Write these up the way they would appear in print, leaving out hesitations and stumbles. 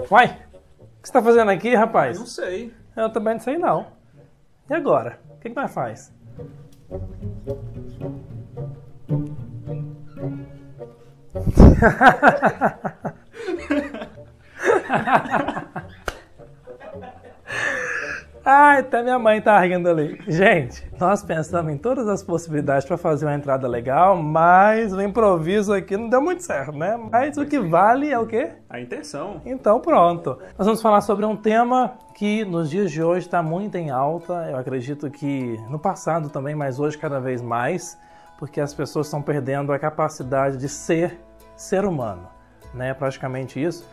Uai, o que você tá fazendo aqui, rapaz? Não sei. Eu também não sei, não. E agora? O que nós faz? Ai, até minha mãe tá rindo ali. Gente, nós pensamos em todas as possibilidades para fazer uma entrada legal, mas o improviso aqui não deu muito certo, né? Mas o que vale é o quê? A intenção. Então pronto. Nós vamos falar sobre um tema que nos dias de hoje está muito em alta. Eu acredito que no passado também, mas hoje cada vez mais, porque as pessoas estão perdendo a capacidade de ser humano, né? Praticamente isso.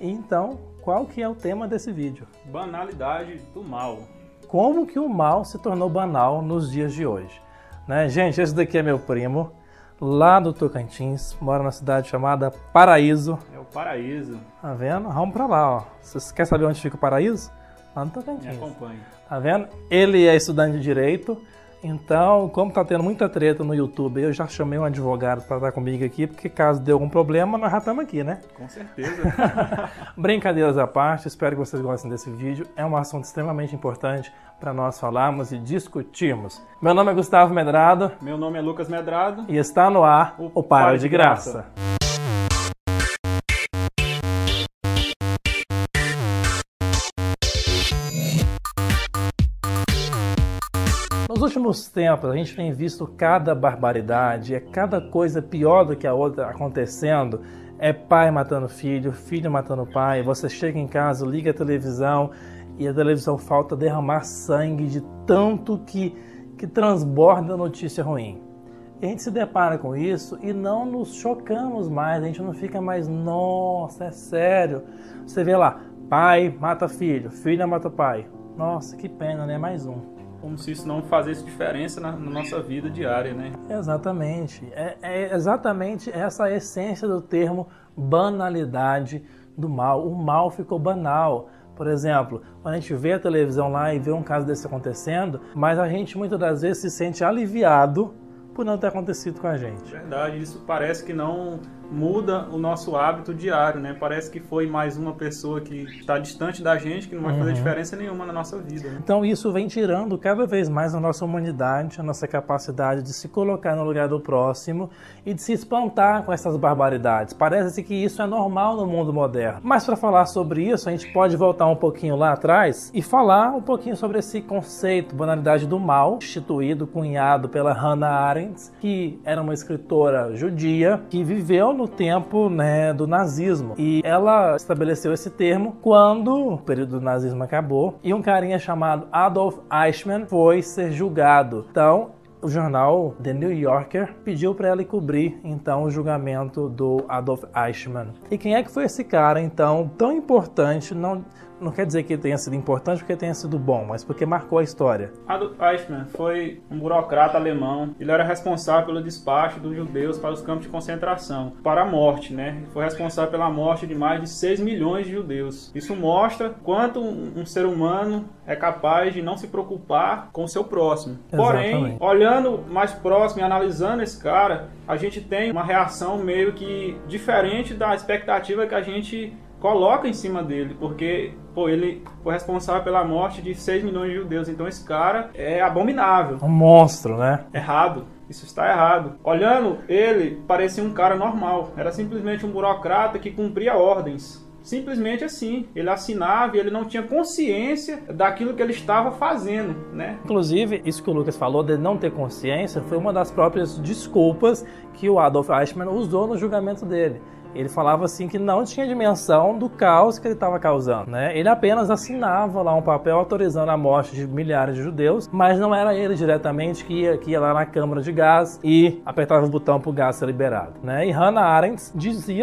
Então, qual que é o tema desse vídeo? Banalidade do mal. Como que o mal se tornou banal nos dias de hoje? Né? Gente, esse daqui é meu primo, lá do Tocantins, mora na cidade chamada Paraíso. É o Paraíso. Tá vendo? Vamos pra lá, ó. Vocês querem saber onde fica o Paraíso? Lá no Tocantins. Me acompanhe. Tá vendo? Ele é estudante de Direito, então, como tá tendo muita treta no YouTube, eu já chamei um advogado para estar comigo aqui, porque caso dê algum problema, nós já estamos aqui, né? Com certeza. Brincadeiras à parte, espero que vocês gostem desse vídeo. É um assunto extremamente importante para nós falarmos e discutirmos. Meu nome é Gustavo Medrado. Meu nome é Lucas Medrado. E está no ar o Para de Graça. Nos últimos tempos, a gente tem visto cada barbaridade, cada coisa pior do que a outra acontecendo. É pai matando filho, filho matando pai. Você chega em casa, liga a televisão e a televisão falta derramar sangue de tanto que transborda notícia ruim. E a gente se depara com isso e não nos chocamos mais, a gente não fica mais, nossa, é sério. Você vê lá, pai mata filho, filha mata pai. Nossa, que pena, né? Mais um. Como se isso não fizesse diferença na nossa vida diária, né? Exatamente. É exatamente essa a essência do termo banalidade do mal. O mal ficou banal. Por exemplo, quando a gente vê a televisão lá e vê um caso desse acontecendo, mas a gente muitas das vezes se sente aliviado por não ter acontecido com a gente. Verdade, isso parece que não muda o nosso hábito diário, né? Parece que foi mais uma pessoa que está distante da gente, que não vai fazer diferença nenhuma na nossa vida, né? Então isso vem tirando cada vez mais a nossa humanidade, a nossa capacidade de se colocar no lugar do próximo e de se espantar com essas barbaridades. Parece que isso é normal no mundo moderno. Mas para falar sobre isso, a gente pode voltar um pouquinho lá atrás e falar um pouquinho sobre esse conceito, banalidade do mal, instituído, cunhado pela Hannah Arendt, que era uma escritora judia que viveu no tempo, né, do nazismo. E ela estabeleceu esse termo quando o período do nazismo acabou e um carinha chamado Adolf Eichmann foi ser julgado. Então, o jornal The New Yorker pediu para ela cobrir, então, o julgamento do Adolf Eichmann. E quem é que foi esse cara, então, tão importante? Não quer dizer que ele tenha sido importante porque tenha sido bom, mas porque marcou a história. Adolf Eichmann foi um burocrata alemão. Ele era responsável pelo despacho dos judeus para os campos de concentração, para a morte, né? Ele foi responsável pela morte de mais de 6 milhões de judeus. Isso mostra quanto um ser humano é capaz de não se preocupar com o seu próximo. Exatamente. Porém, olhando mais próximo e analisando esse cara, a gente tem uma reação meio que diferente da expectativa que a gente coloca em cima dele, porque ele foi responsável pela morte de 6 milhões de judeus, então esse cara é abominável. Um monstro, né? Errado. Isso está errado. Olhando, ele parecia um cara normal. Era simplesmente um burocrata que cumpria ordens. Simplesmente assim. Ele assinava e ele não tinha consciência daquilo que ele estava fazendo, né? Inclusive, isso que o Lucas falou de não ter consciência foi uma das próprias desculpas que o Adolf Eichmann usou no julgamento dele. Ele falava assim que não tinha dimensão do caos que ele estava causando, né? Ele apenas assinava lá um papel autorizando a morte de milhares de judeus, mas não era ele diretamente que ia lá na câmara de gás e apertava o botão para o gás ser liberado, né? E Hannah Arendt disse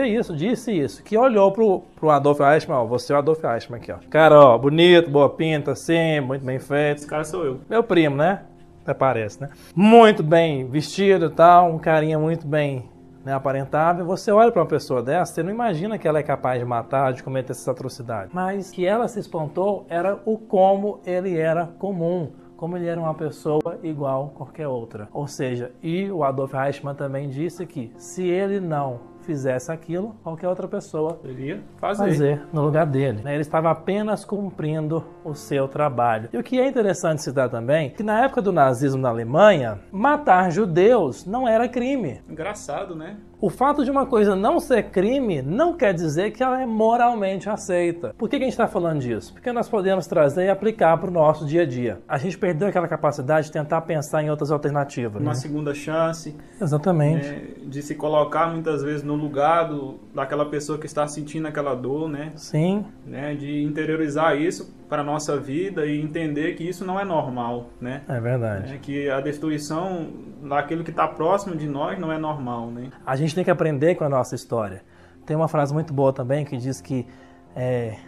isso, que olhou pro Adolf Eichmann, ó, você é o Adolf Eichmann aqui, ó. Cara, ó, bonito, boa pinta, assim, muito bem feito. Esse cara sou eu. Meu primo, né? Até parece, né? Muito bem vestido e tal, um carinha muito bem né, aparentável. Você olha para uma pessoa dessa, você não imagina que ela é capaz de matar, de cometer essas atrocidades. Mas que ela se espantou era o como ele era comum, como ele era uma pessoa igual a qualquer outra. Ou seja, e o Adolf Eichmann também disse que se ele não fizesse aquilo, qualquer outra pessoa iria fazer no lugar dele. Ele estava apenas cumprindo o seu trabalho. E o que é interessante citar também, que na época do nazismo na Alemanha, matar judeus não era crime. Engraçado, né? O fato de uma coisa não ser crime não quer dizer que ela é moralmente aceita. Por que a gente está falando disso? Porque nós podemos trazer e aplicar para o nosso dia a dia. A gente perdeu aquela capacidade de tentar pensar em outras alternativas. Uma segunda chance. Exatamente. De se colocar muitas vezes no lugar daquela pessoa que está sentindo aquela dor, né? Sim. Né? De interiorizar isso para a nossa vida e entender que isso não é normal, né? É verdade. Que a destruição daquilo que está próximo de nós não é normal, né? A gente tem que aprender com a nossa história. Tem uma frase muito boa também que diz que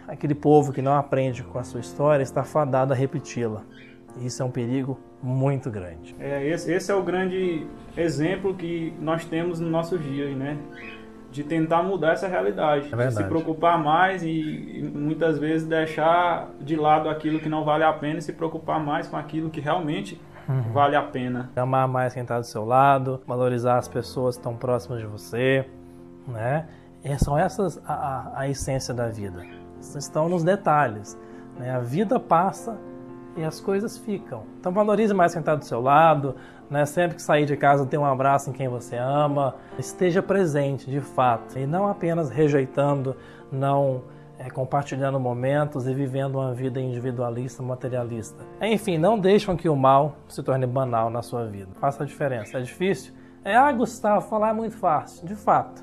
aquele povo que não aprende com a sua história está fadado a repeti-la. Isso é um perigo muito grande. Esse é o grande exemplo que nós temos nos nossos dias, né? De tentar mudar essa realidade, de se preocupar mais e muitas vezes deixar de lado aquilo que não vale a pena e se preocupar mais com aquilo que realmente vale a pena. Amar mais quem está do seu lado, valorizar as pessoas que estão próximas de você, né? E são essas a essência da vida. Estão nos detalhes, né? A vida passa e as coisas ficam. Então valorize mais quem está do seu lado, né? Sempre que sair de casa, dê um abraço em quem você ama. Esteja presente, de fato, e não apenas rejeitando, não compartilhando momentos e vivendo uma vida individualista, materialista. Enfim, não deixem que o mal se torne banal na sua vida. Faça a diferença. É difícil? Gustavo, falar é muito fácil, de fato.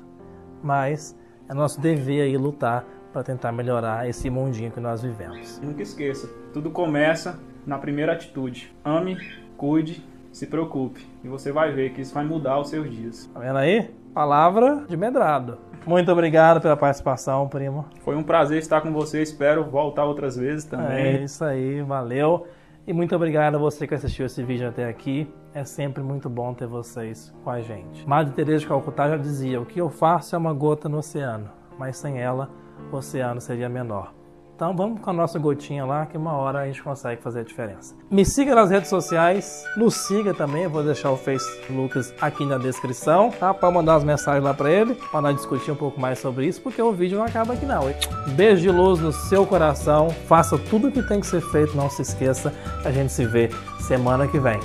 Mas é nosso dever aí lutar para tentar melhorar esse mundinho que nós vivemos. Nunca esqueça, tudo começa na primeira atitude. Ame, cuide, se preocupe. E você vai ver que isso vai mudar os seus dias. Tá vendo aí? Palavra de medrado. Muito obrigado pela participação, primo. Foi um prazer estar com você, espero voltar outras vezes também. É isso aí, valeu. E muito obrigado a você que assistiu esse vídeo até aqui. É sempre muito bom ter vocês com a gente. Madre Teresa de Calcutá já dizia: o que eu faço é uma gota no oceano, mas sem ela o oceano seria menor. Então vamos com a nossa gotinha lá, que uma hora a gente consegue fazer a diferença. Me siga nas redes sociais, nos siga também, eu vou deixar o Face do Lucas aqui na descrição, tá? Para mandar as mensagens lá para ele, para nós discutir um pouco mais sobre isso, porque o vídeo não acaba aqui não, hein? Beijo de luz no seu coração, faça tudo o que tem que ser feito, não se esqueça, a gente se vê semana que vem.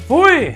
Fui!